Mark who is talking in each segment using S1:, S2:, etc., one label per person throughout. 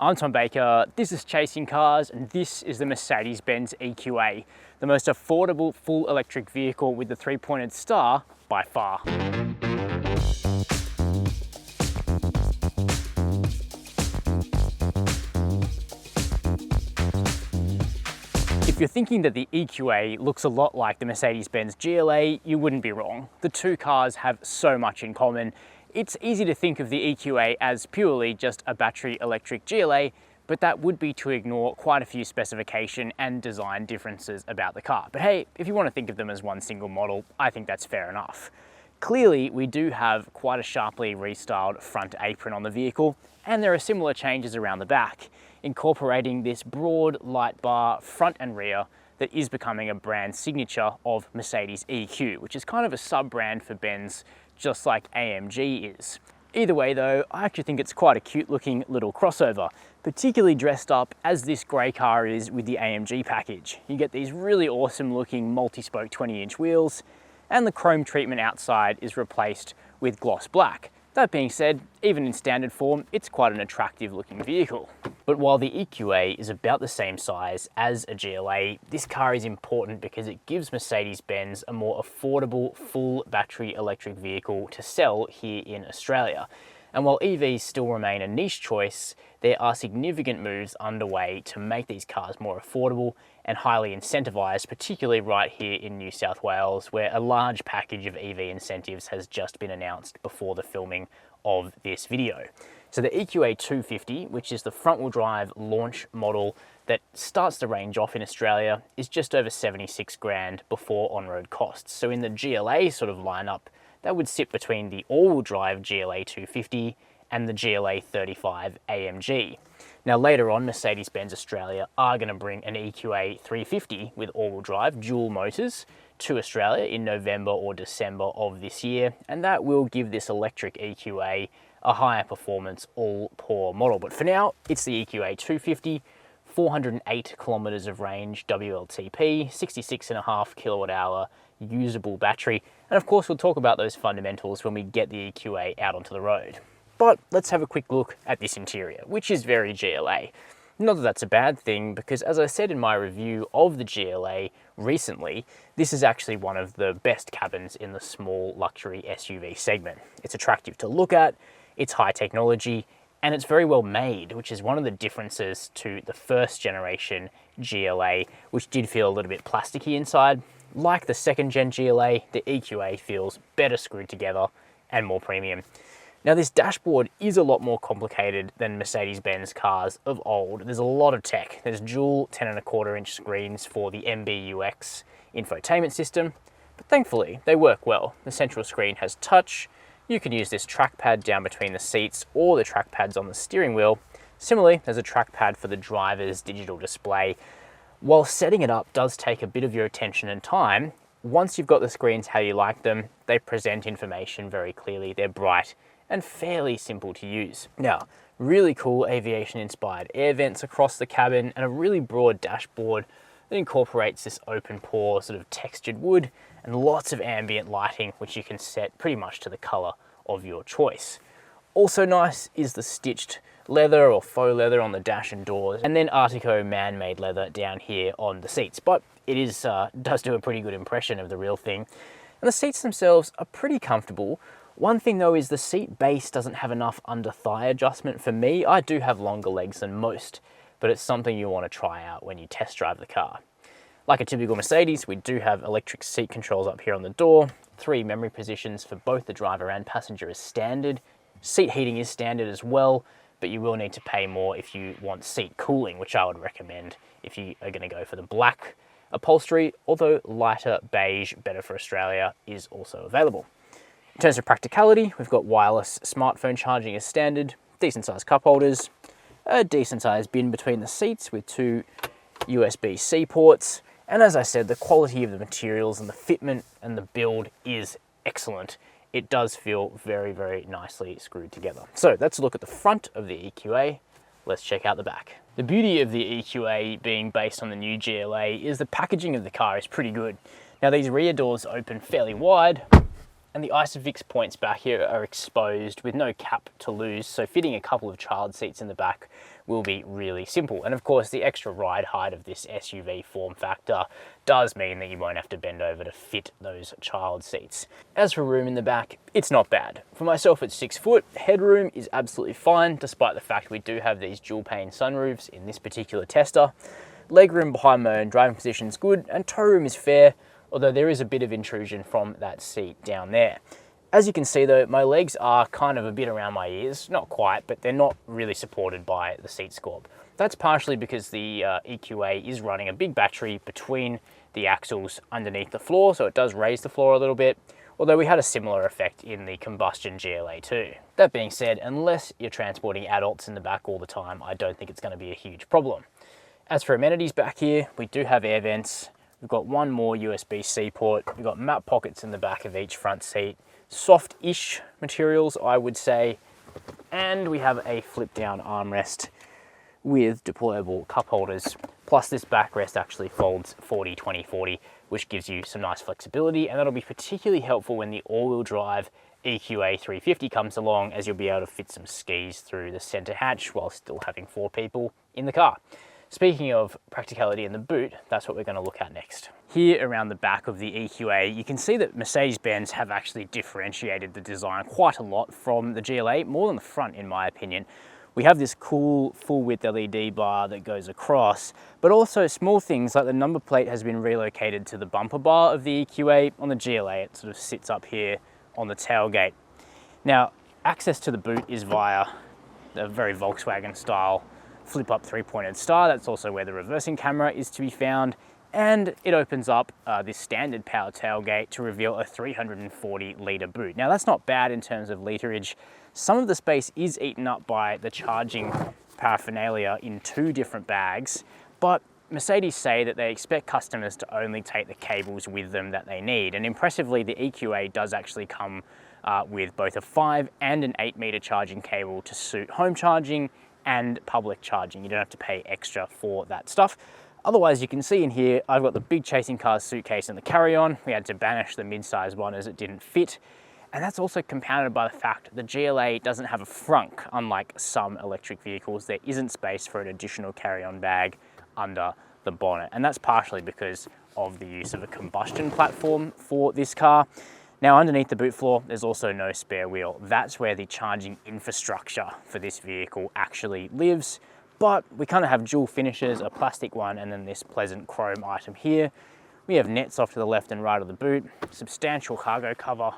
S1: I'm Tom Baker, this is Chasing Cars, and this is the Mercedes-Benz EQA, the most affordable full electric vehicle with the three-pointed star by far. If you're thinking that the EQA looks a lot like the Mercedes-Benz GLA, you wouldn't be wrong. The two cars have so much in common. It's easy to think of the EQA as purely just a battery electric GLA, but that would be to ignore quite a few specification and design differences about the car. But hey, if you want to think of them as one single model, I think that's fair enough. Clearly, we do have quite a sharply restyled front apron on the vehicle, and there are similar changes around the back, incorporating this broad light bar front and rear that is becoming a brand signature of Mercedes EQ, which is kind of a sub-brand for Benz, just like AMG is. Either way though, I actually think it's quite a cute looking little crossover, particularly dressed up as this grey car is with the AMG package. You get these really awesome looking multi-spoke 20-inch wheels, and the chrome treatment outside is replaced with gloss black. That being said, even in standard form, it's quite an attractive looking vehicle. But while the EQA is about the same size as a GLA, this car is important because it gives Mercedes-Benz a more affordable full battery electric vehicle to sell here in Australia. And while EVs still remain a niche choice, there are significant moves underway to make these cars more affordable and highly incentivized, particularly right here in New South Wales, where a large package of EV incentives has just been announced before the filming of this video. So the EQA350, which is the front-wheel drive launch model that starts the range off in Australia, is just over 76 grand before on-road costs. So in the GLA sort of lineup, that would sit between the all-wheel drive GLA 250 and the GLA 35 AMG. Now later on, Mercedes-Benz Australia are going to bring an EQA 350 with all-wheel drive dual motors to Australia in November or December of this year, and that will give this electric EQA a higher performance all-power model. But for now, it's the EQA 250, 408 kilometers of range WLTP, 66.5 kilowatt hour usable battery, and of course we'll talk about those fundamentals when we get the EQA out onto the road. But let's have a quick look at this interior, which is very GLA. Not that that's a bad thing, because as I said in my review of the GLA recently, this is actually one of the best cabins in the small luxury SUV segment. It's attractive to look at, it's high technology, and it's very well made, which is one of the differences to the first generation GLA, which did feel a little bit plasticky inside. Like the second gen GLA, the EQA feels better screwed together and more premium. Now this dashboard is a lot more complicated than Mercedes-Benz cars of old. There's a lot of tech. There's dual 10.25 inch screens for the MBUX infotainment system, but thankfully they work well. The central screen has touch. You can use this trackpad down between the seats or the trackpads on the steering wheel. Similarly, there's a trackpad for the driver's digital display. While setting it up does take a bit of your attention and time, once you've got the screens how you like them, they present information very clearly. They're bright and fairly simple to use. Now, really cool aviation-inspired air vents across the cabin and a really broad dashboard that incorporates this open pore sort of textured wood and lots of ambient lighting, which you can set pretty much to the color of your choice. Also nice is the stitched leather or faux leather on the dash and doors, and then Artico man-made leather down here on the seats. But it does do a pretty good impression of the real thing. And the seats themselves are pretty comfortable. One thing though is the seat base doesn't have enough under thigh adjustment for me. I do have longer legs than most, but it's something you want to try out when you test drive the car. Like a typical Mercedes, we do have electric seat controls up here on the door. 3 memory positions for both the driver and passenger is standard. Seat heating is standard as well, but you will need to pay more if you want seat cooling, which I would recommend if you are going to go for the black upholstery, although lighter beige, better for Australia, is also available. In terms of practicality, we've got wireless smartphone charging as standard, decent sized cup holders, a decent sized bin between the seats with 2 USB-C ports, and as I said, the quality of the materials and the fitment and the build is excellent. It does feel very, very nicely screwed together. So let's look at the front of the EQA. Let's check out the back. The beauty of the EQA being based on the new GLA is the packaging of the car is pretty good. Now these rear doors open fairly wide, and the Isofix points back here are exposed with no cap to lose, so fitting a couple of child seats in the back will be really simple. And of course, the extra ride height of this SUV form factor does mean that you won't have to bend over to fit those child seats. As for room in the back, it's not bad. For myself at 6 foot, headroom is absolutely fine, despite the fact we do have these dual pane sunroofs in this particular tester. Legroom behind my own driving position is good, and toe room is fair, although there is a bit of intrusion from that seat down there. As you can see though, my legs are kind of a bit around my ears, not quite, but they're not really supported by the seat scorp. That's partially because the EQA is running a big battery between the axles underneath the floor, so it does raise the floor a little bit, although we had a similar effect in the combustion GLA too. That being said, unless you're transporting adults in the back all the time, I don't think it's going to be a huge problem. As for amenities back here, we do have air vents. We've got one more USB-C port. We've got map pockets in the back of each front seat. Soft-ish materials, I would say. And we have a flip-down armrest with deployable cup holders. Plus this backrest actually folds 40-20-40, which gives you some nice flexibility. And that'll be particularly helpful when the all-wheel drive EQA350 comes along, as you'll be able to fit some skis through the center hatch while still having 4 people in the car. Speaking of practicality in the boot, that's what we're going to look at next. Here around the back of the EQA, you can see that Mercedes-Benz have actually differentiated the design quite a lot from the GLA, more than the front in my opinion. We have this cool full-width LED bar that goes across, but also small things like the number plate has been relocated to the bumper bar of the EQA. On the GLA, it sort of sits up here on the tailgate. Now, access to the boot is via the very Volkswagen style flip-up 3-pointed star. That's also where the reversing camera is to be found, and it opens up this standard power tailgate to reveal a 340 litre boot. Now that's not bad in terms of literage. Some of the space is eaten up by the charging paraphernalia in 2 different bags, but Mercedes say that they expect customers to only take the cables with them that they need, and impressively the EQA does actually come with both a 5 and an 8 metre charging cable to suit home charging and public charging. You don't have to pay extra for that stuff. Otherwise, you can see in here, I've got the big Chasing Cars suitcase and the carry-on. We had to banish the mid-size one as it didn't fit. And that's also compounded by the fact the GLA doesn't have a frunk. Unlike some electric vehicles, there isn't space for an additional carry-on bag under the bonnet. And that's partially because of the use of a combustion platform for this car. Now underneath the boot floor, there's also no spare wheel. That's where the charging infrastructure for this vehicle actually lives. But we kind of have dual finishes, a plastic one and then this pleasant chrome item here. We have nets off to the left and right of the boot, substantial cargo cover,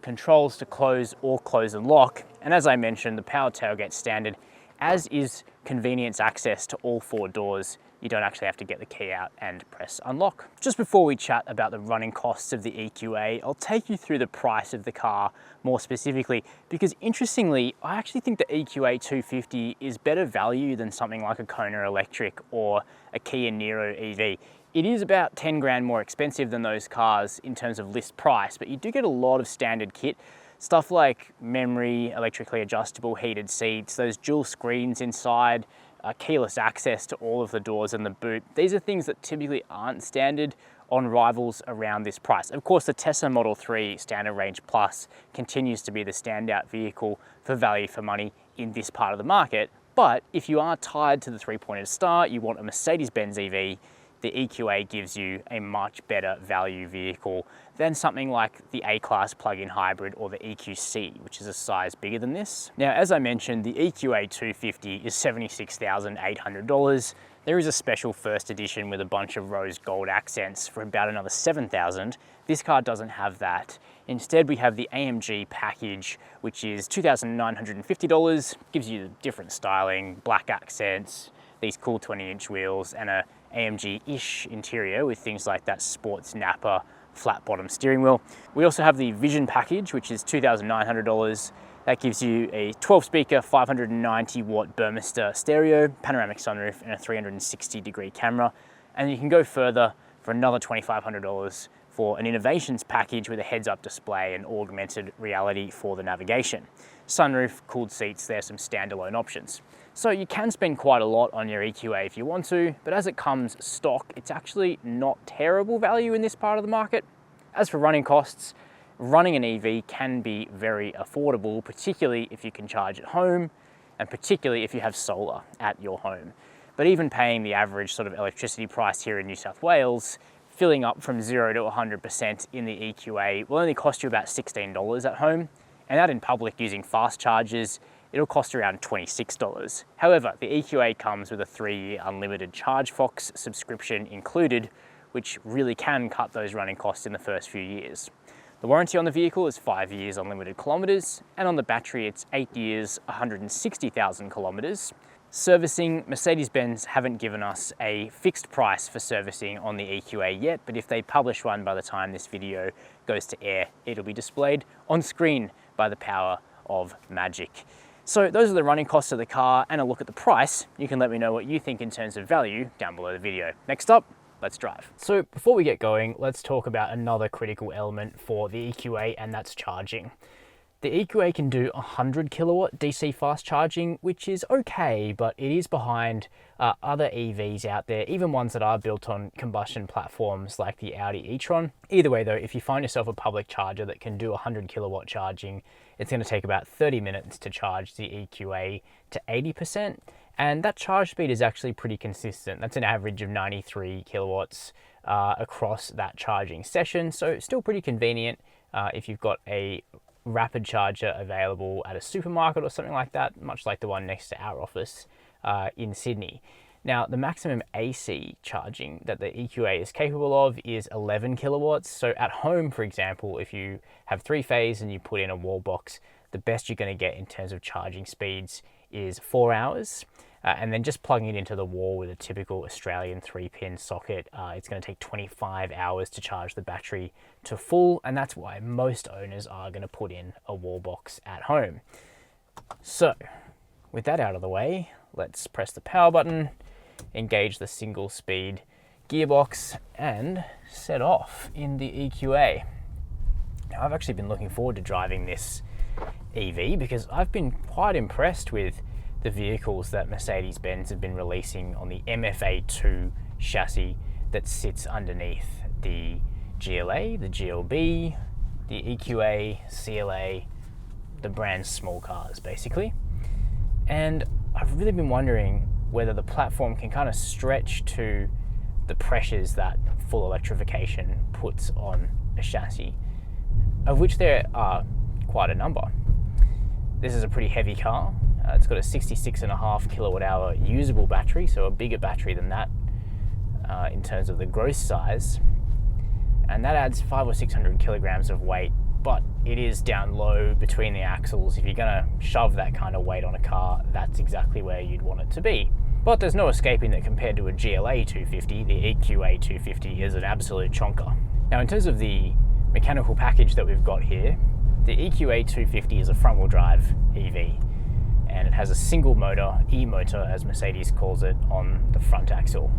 S1: controls to close or close and lock. And as I mentioned, the power tailgate standard, as is convenience access to all 4 doors. You don't actually have to get the key out and press unlock. Just before we chat about the running costs of the EQA, I'll take you through the price of the car more specifically, because interestingly, I actually think the EQA350 is better value than something like a Kona Electric or a Kia Niro EV. It is about 10 grand more expensive than those cars in terms of list price, but you do get a lot of standard kit. Stuff like memory, electrically adjustable heated seats, those dual screens inside, keyless access to all of the doors in the boot. These are things that typically aren't standard on rivals around this price. Of course, the Tesla Model 3 Standard Range Plus continues to be the standout vehicle for value for money in this part of the market. But if you are tied to the 3-pointed star, you want a Mercedes-Benz EV, the EQA gives you a much better value vehicle than something like the A-Class plug-in hybrid or the EQC, which is a size bigger than this. Now, as I mentioned, the EQA350 is $76,800. There is a special first edition with a bunch of rose gold accents for about another $7,000. This car doesn't have that. Instead, we have the AMG package, which is $2,950, gives you different styling, black accents, these cool 20-inch wheels, and a AMG-ish interior with things like that sports Napa flat bottom steering wheel. We also have the Vision package, which is $2,900. That gives you a 12-speaker, 590-watt Burmester stereo, panoramic sunroof, and a 360-degree camera. And you can go further for another $2,500 for an innovations package with a heads-up display and augmented reality for the navigation. Sunroof, cooled seats, there's some standalone options. So you can spend quite a lot on your EQA if you want to, but as it comes stock, it's actually not terrible value in this part of the market. As for running costs, running an EV can be very affordable, particularly if you can charge at home and particularly if you have solar at your home. But even paying the average sort of electricity price here in New South Wales, filling up from 0 to 100% in the EQA will only cost you about $16 at home, and out in public using fast chargers, it'll cost around $26. However, the EQA comes with a 3-year unlimited ChargeFox subscription included, which really can cut those running costs in the first few years. The warranty on the vehicle is 5 years unlimited kilometres, and on the battery it's 8 years, 160,000 kilometres. Servicing, Mercedes-Benz haven't given us a fixed price for servicing on the EQA yet, but if they publish one by the time this video goes to air, it'll be displayed on screen by the power of magic. So those are the running costs of the car and a look at the price. You can let me know what you think in terms of value down below the video. Next up, let's drive. So before we get going, let's talk about another critical element for the EQA, and that's charging. The EQA can do 100 kilowatt DC fast charging, which is okay, but it is behind other EVs out there, even ones that are built on combustion platforms like the Audi e-tron. Either way though, if you find yourself a public charger that can do 100 kilowatt charging, it's going to take about 30 minutes to charge the EQA to 80%. And that charge speed is actually pretty consistent. That's an average of 93 kilowatts across that charging session. So still pretty convenient if you've got a rapid charger available at a supermarket or something like that, much like the one next to our office in Sydney. Now, the maximum AC charging that the EQA is capable of is 11 kilowatts. So at home, for example, if you have 3-phase and you put in a wall box, the best you're going to get in terms of charging speeds is 4 hours. And then just plugging it into the wall with a typical Australian 3-pin socket, it's going to take 25 hours to charge the battery to full, and that's why most owners are going to put in a wall box at home. So, with that out of the way, let's press the power button, engage the single speed gearbox, and set off in the EQA. Now, I've actually been looking forward to driving this EV because I've been quite impressed with the vehicles that Mercedes-Benz have been releasing on the MFA2 chassis that sits underneath the GLA, the GLB, the EQA, CLA, the brand's small cars basically. And I've really been wondering whether the platform can kind of stretch to the pressures that full electrification puts on a chassis, of which there are quite a number. This is a pretty heavy car. It's got a 66.5 kilowatt hour usable battery, so a bigger battery than that in terms of the gross size. And that adds 500 or 600 kilograms of weight, but it is down low between the axles. If you're gonna shove that kind of weight on a car, that's exactly where you'd want it to be. But there's no escaping that compared to a GLA 250, the EQA 250 is an absolute chonker. Now, in terms of the mechanical package that we've got here, the EQA 250 is a front-wheel drive EV. And it has a single motor, E-motor as Mercedes calls it, on the front axle.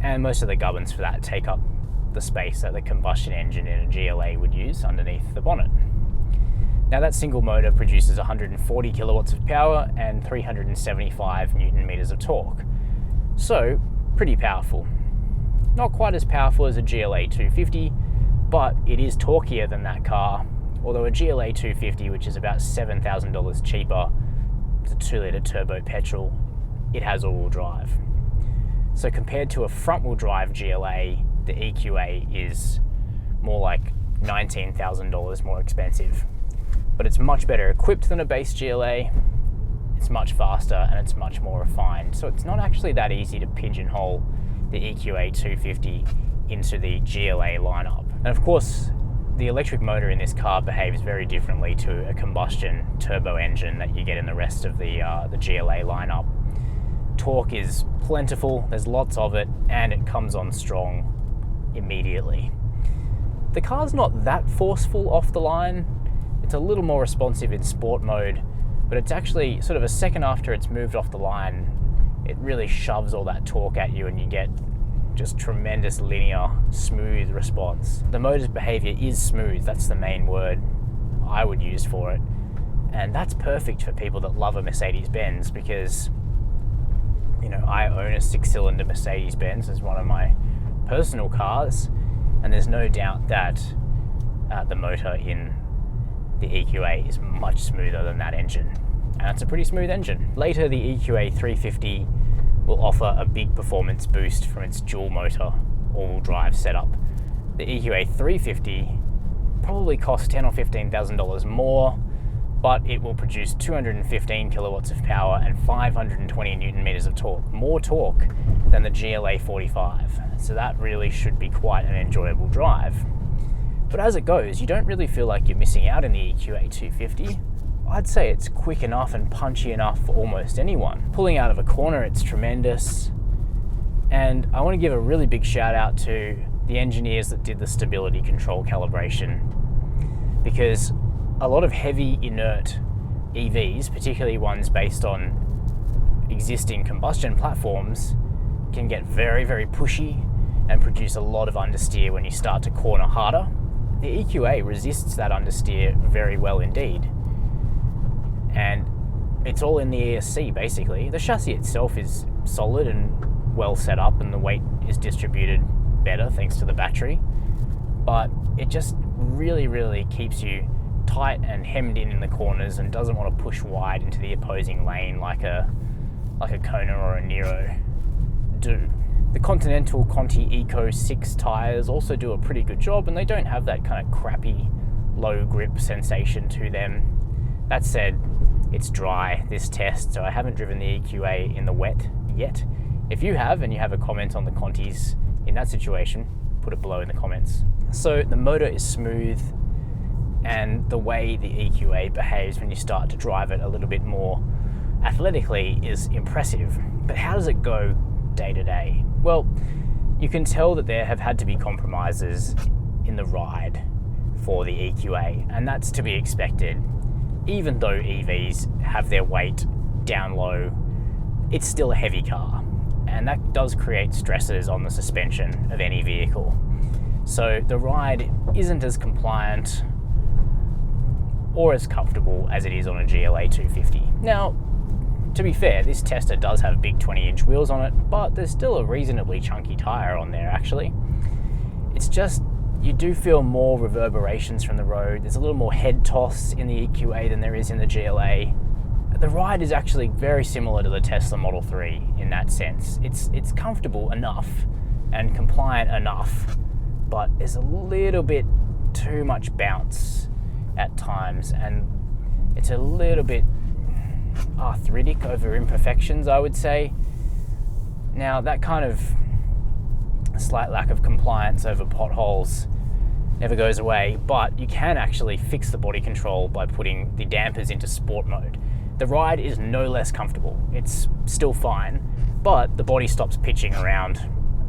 S1: And most of the gubbins for that take up the space that the combustion engine in a GLA would use underneath the bonnet. Now that single motor produces 140 kilowatts of power and 375 newton meters of torque. So, pretty powerful. Not quite as powerful as a GLA 250, but it is torquier than that car. Although a GLA 250, which is about $7,000 cheaper, it's a 2-litre turbo petrol, it has all-wheel drive. So compared to a front-wheel drive GLA, the EQA is more like $19,000 more expensive. But it's much better equipped than a base GLA, it's much faster, and it's much more refined. So it's not actually that easy to pigeonhole the EQA 250 into the GLA lineup. And of course, the electric motor in this car behaves very differently to a combustion turbo engine that you get in the rest of the GLA lineup. Torque is plentiful, there's lots of it, and it comes on strong immediately. The car's not that forceful off the line. It's a little more responsive in sport mode, but it's actually sort of a second after it's moved off the line, it really shoves all that torque at you and you get just tremendous linear, smooth response. The motor's behavior is smooth, that's the main word I would use for it. And that's perfect for people that love a Mercedes-Benz because, you know, I own a 6-cylinder Mercedes-Benz as one of my personal cars, and there's no doubt that the motor in the EQA is much smoother than that engine. and it's a pretty smooth engine. Later, the EQA350 will offer a big performance boost from its dual motor all-wheel drive setup. The EQA350 probably costs $10,000 or $15,000 more, but it will produce 215 kilowatts of power and 520 newton meters of torque, more torque than the GLA 45. So that really should be quite an enjoyable drive. But as it goes, you don't really feel like you're missing out in the EQA 250. I'd say it's quick enough and punchy enough for almost anyone. Pulling out of a corner, it's tremendous. And I want to give a really big shout out to the engineers that did the stability control calibration, because a lot of heavy inert EVs, particularly ones based on existing combustion platforms, can get very, very pushy and produce a lot of understeer when you start to corner harder. The EQA resists that understeer very well indeed. And it's all in the ESC basically. The chassis itself is solid and well set up, and the weight is distributed better thanks to the battery. But it just really, really keeps you tight and hemmed in the corners and doesn't want to push wide into the opposing lane like a Kona or a Niro do. The Continental Conti Eco 6 tyres also do a pretty good job, and they don't have that kind of crappy low grip sensation to them. That said, it's dry this test, so I haven't driven the EQA in the wet yet. If you have, and you have a comment on the Contis in that situation, put it below in the comments. So the motor is smooth, and the way the EQA behaves when you start to drive it a little bit more athletically is impressive. But how does it go day to day? Well, you can tell that there have had to be compromises in the ride for the EQA, and that's to be expected. Even though EVs have their weight down low, it's still a heavy car, and that does create stresses on the suspension of any vehicle. So the ride isn't as compliant or as comfortable as it is on a GLA 250. Now, to be fair, this Tester does have big 20-inch wheels on it, but there's still a reasonably chunky tyre on there actually. It's just, you do feel more reverberations from the road. There's a little more head toss in the EQA than there is in the GLA. The ride is actually very similar to the Tesla Model 3 in that sense. It's comfortable enough and compliant enough, but there's a little bit too much bounce at times, and it's a little bit arthritic over imperfections, I would say. Now, that kind of slight lack of compliance over potholes never goes away, but you can actually fix the body control by putting the dampers into sport mode. The ride is no less comfortable. It's still fine, but the body stops pitching around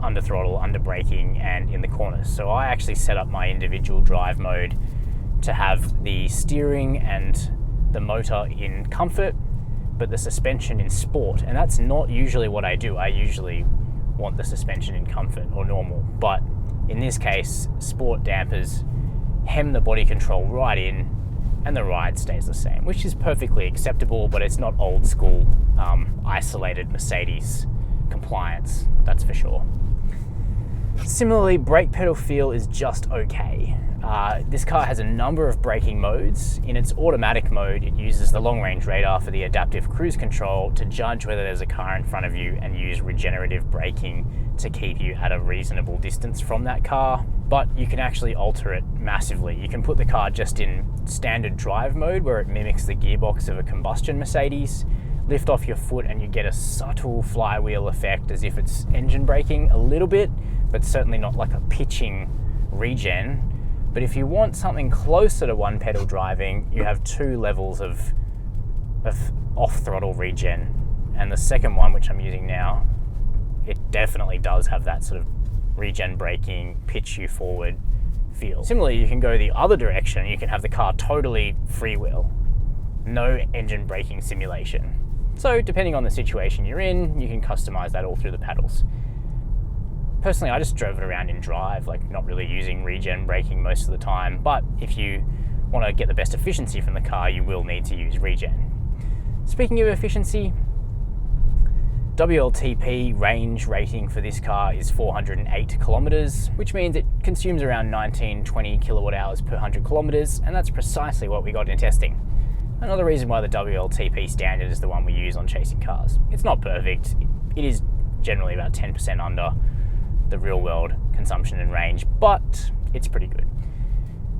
S1: under throttle, under braking, and in the corners. So I actually set up my individual drive mode to have the steering and the motor in comfort, but the suspension in sport. And that's not usually what I do. I usually want the suspension in comfort or normal. But in this case, sport dampers hem the body control right in, and the ride stays the same, which is perfectly acceptable, but it's not old school, isolated Mercedes compliance, that's for sure. Similarly, brake pedal feel is just okay. This car has a number of braking modes. In its automatic mode, it uses the long-range radar for the adaptive cruise control to judge whether there's a car in front of you and use regenerative braking to keep you at a reasonable distance from that car. But you can actually alter it massively. You can put the car just in standard drive mode, where it mimics the gearbox of a combustion Mercedes, lift off your foot, and you get a subtle flywheel effect as if it's engine braking a little bit, but certainly not like a pitching regen. But if you want something closer to one pedal driving, you have two levels of off-throttle regen. And the second one, which I'm using now, it definitely does have that sort of regen braking, pitch you forward feel. Similarly, you can go the other direction. You can have the car totally freewheel, no engine braking simulation. So depending on the situation you're in, you can customize that all through the paddles. Personally, I just drove it around in drive, like not really using regen braking most of the time, but if you want to get the best efficiency from the car, you will need to use regen. Speaking of efficiency, WLTP range rating for this car is 408 kilometers, which means it consumes around 19-20 kilowatt hours per 100 kilometers, and that's precisely what we got in testing. Another reason why the WLTP standard is the one we use on chasing cars. It's not perfect. It is generally about 10% under the real world consumption and range, but it's pretty good.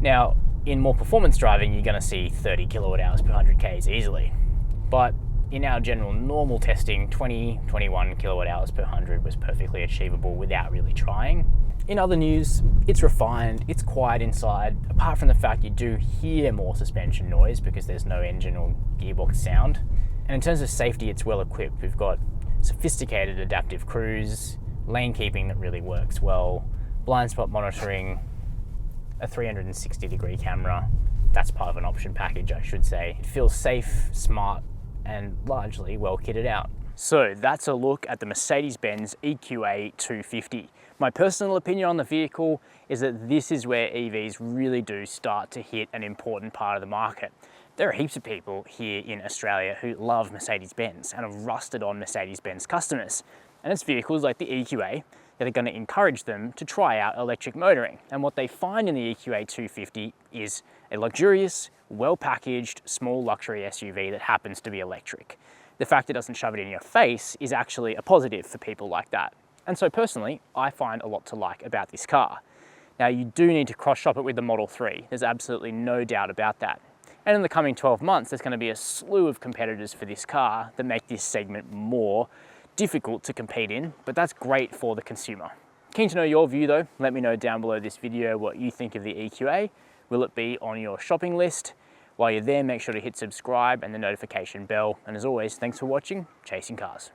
S1: Now, in more performance driving, you're going to see 30 kilowatt hours per 100 Ks easily. But in our general normal testing, 21 kilowatt hours per 100 was perfectly achievable without really trying. In other news, it's refined, it's quiet inside, apart from the fact you do hear more suspension noise because there's no engine or gearbox sound. And in terms of safety, it's well equipped. We've got sophisticated adaptive cruise, lane keeping that really works well, blind spot monitoring, a 360-degree camera. That's part of an option package, I should say. It feels safe, smart, and largely well kitted out. So that's a look at the Mercedes-Benz EQA350. My personal opinion on the vehicle is that this is where EVs really do start to hit an important part of the market. There are heaps of people here in Australia who love Mercedes-Benz and have rusted on Mercedes-Benz customers. And it's vehicles like the EQA that are going to encourage them to try out electric motoring. And what they find in the EQA350 is a luxurious, well-packaged, small luxury SUV that happens to be electric. The fact it doesn't shove it in your face is actually a positive for people like that. And so personally, I find a lot to like about this car. Now, you do need to cross-shop it with the Model 3. There's absolutely no doubt about that. And in the coming 12 months, there's going to be a slew of competitors for this car that make this segment more difficult to compete in, but that's great for the consumer. Keen to know your view though. Let me know down below this video what you think of the EQA. Will it be on your shopping list? While you're there, make sure to hit subscribe and the notification bell. And as always, thanks for watching Chasing Cars.